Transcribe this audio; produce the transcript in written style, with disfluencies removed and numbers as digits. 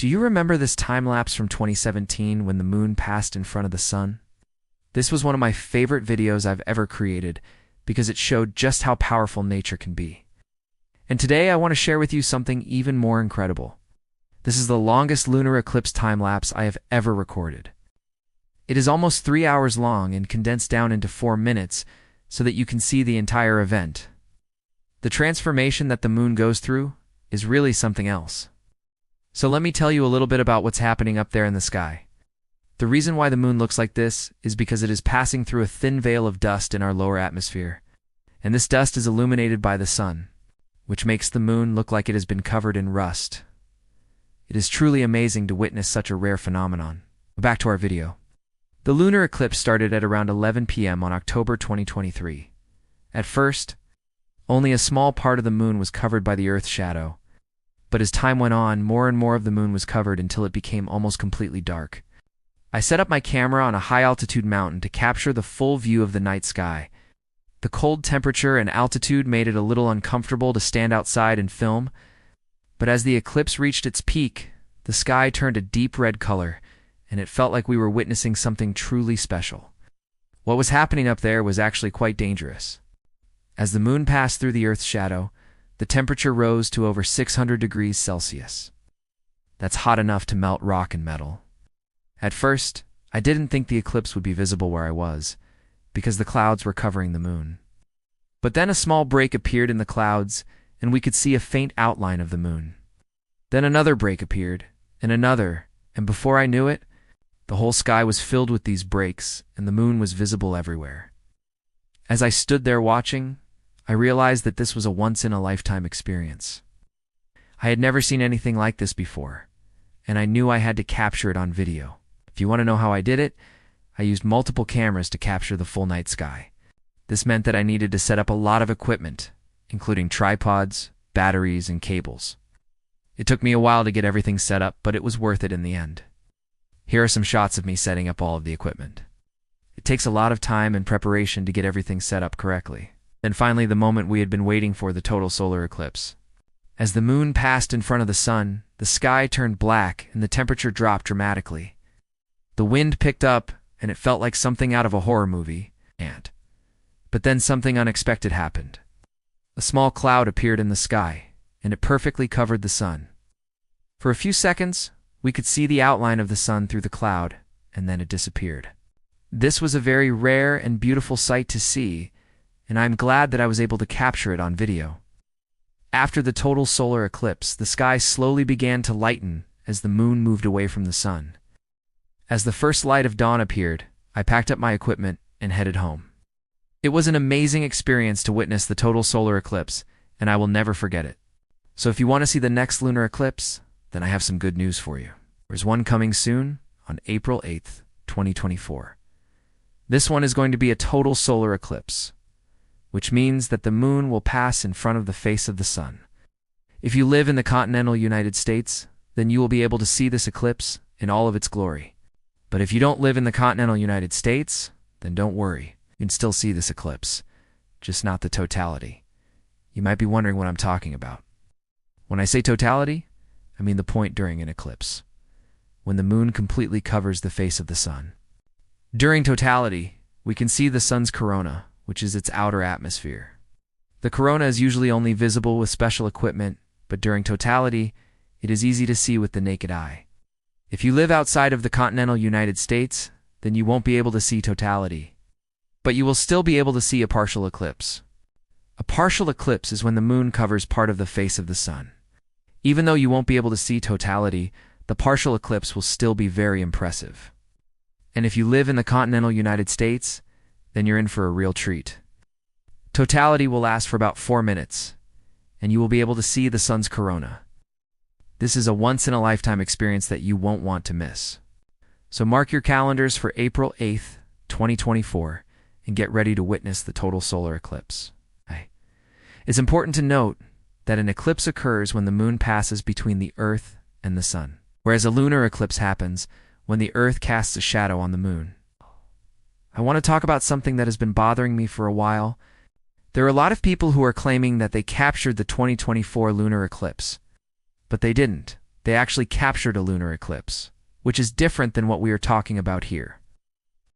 Do you remember this time-lapse from 2017 when the moon passed in front of the sun? This was one of my favorite videos I've ever created because it showed just how powerful nature can be. And today I want to share with you something even more incredible. This is the longest lunar eclipse time-lapse I have ever recorded. It is almost 3 hours long and condensed down into 4 minutes so that you can see the entire event. The transformation that the moon goes through is really something else. So let me tell you a little bit about what's happening up there in the sky. The reason why the moon looks like this is because it is passing through a thin veil of dust in our lower atmosphere. And this dust is illuminated by the sun, which makes the moon look like it has been covered in rust. It is truly amazing to witness such a rare phenomenon. Back to our video. The lunar eclipse started at around 11 p.m. on October 2023. At first, only a small part of the moon was covered by the Earth's shadow. But as time went on, more and more of the moon was covered until it became almost completely dark. I set up my camera on a high-altitude mountain to capture the full view of the night sky. The cold temperature and altitude made it a little uncomfortable to stand outside and film, but as the eclipse reached its peak, the sky turned a deep red color, and it felt like we were witnessing something truly special. What was happening up there was actually quite dangerous. As the moon passed through the Earth's shadow, the temperature rose to over 600 degrees Celsius. That's hot enough to melt rock and metal. At first, I didn't think the eclipse would be visible where I was, because the clouds were covering the moon. But then a small break appeared in the clouds, and we could see a faint outline of the moon. Then another break appeared, and another, and before I knew it, the whole sky was filled with these breaks, and the moon was visible everywhere. As I stood there watching, I realized that this was a once-in-a-lifetime experience. I had never seen anything like this before, and I knew I had to capture it on video. If you want to know how I did it, I used multiple cameras to capture the full night sky. This meant that I needed to set up a lot of equipment, including tripods, batteries, and cables. It took me a while to get everything set up, but it was worth it in the end. Here are some shots of me setting up all of the equipment. It takes a lot of time and preparation to get everything set up correctly. Then finally, the moment we had been waiting for, the total solar eclipse. As the moon passed in front of the sun, the sky turned black and the temperature dropped dramatically. The wind picked up, and it felt like something out of a horror movie. But then something unexpected happened. A small cloud appeared in the sky, and it perfectly covered the sun. For a few seconds, we could see the outline of the sun through the cloud, and then it disappeared. This was a very rare and beautiful sight to see, and I'm glad that I was able to capture it on video. After the total solar eclipse, the sky slowly began to lighten as the moon moved away from the sun. As the first light of dawn appeared, I packed up my equipment and headed home. It was an amazing experience to witness the total solar eclipse, and I will never forget it. So if you want to see the next lunar eclipse, then I have some good news for you. There's one coming soon on April 8th, 2024. This one is going to be a total solar eclipse, which means that the moon will pass in front of the face of the sun. If you live in the continental United States, then you will be able to see this eclipse in all of its glory. But if you don't live in the continental United States, then don't worry. You can still see this eclipse, just not the totality. You might be wondering what I'm talking about. When I say totality, I mean the point during an eclipse, when the moon completely covers the face of the sun. During totality, we can see the sun's corona, which is its outer atmosphere. The corona is usually only visible with special equipment, but during totality, it is easy to see with the naked eye. If you live outside of the continental United States, then you won't be able to see totality. But you will still be able to see a partial eclipse. A partial eclipse is when the moon covers part of the face of the sun. Even though you won't be able to see totality, the partial eclipse will still be very impressive. And if you live in the continental United States, then you're in for a real treat. Totality will last for about 4 minutes, and you will be able to see the sun's corona. This is a once-in-a-lifetime experience that you won't want to miss. So mark your calendars for April 8th, 2024, and get ready to witness the total solar eclipse. It's important to note that an eclipse occurs when the moon passes between the Earth and the sun, whereas a lunar eclipse happens when the Earth casts a shadow on the moon. I want to talk about something that has been bothering me for a while. There are a lot of people who are claiming that they captured the 2024 lunar eclipse, but they didn't. They actually captured a lunar eclipse, which is different than what we are talking about here.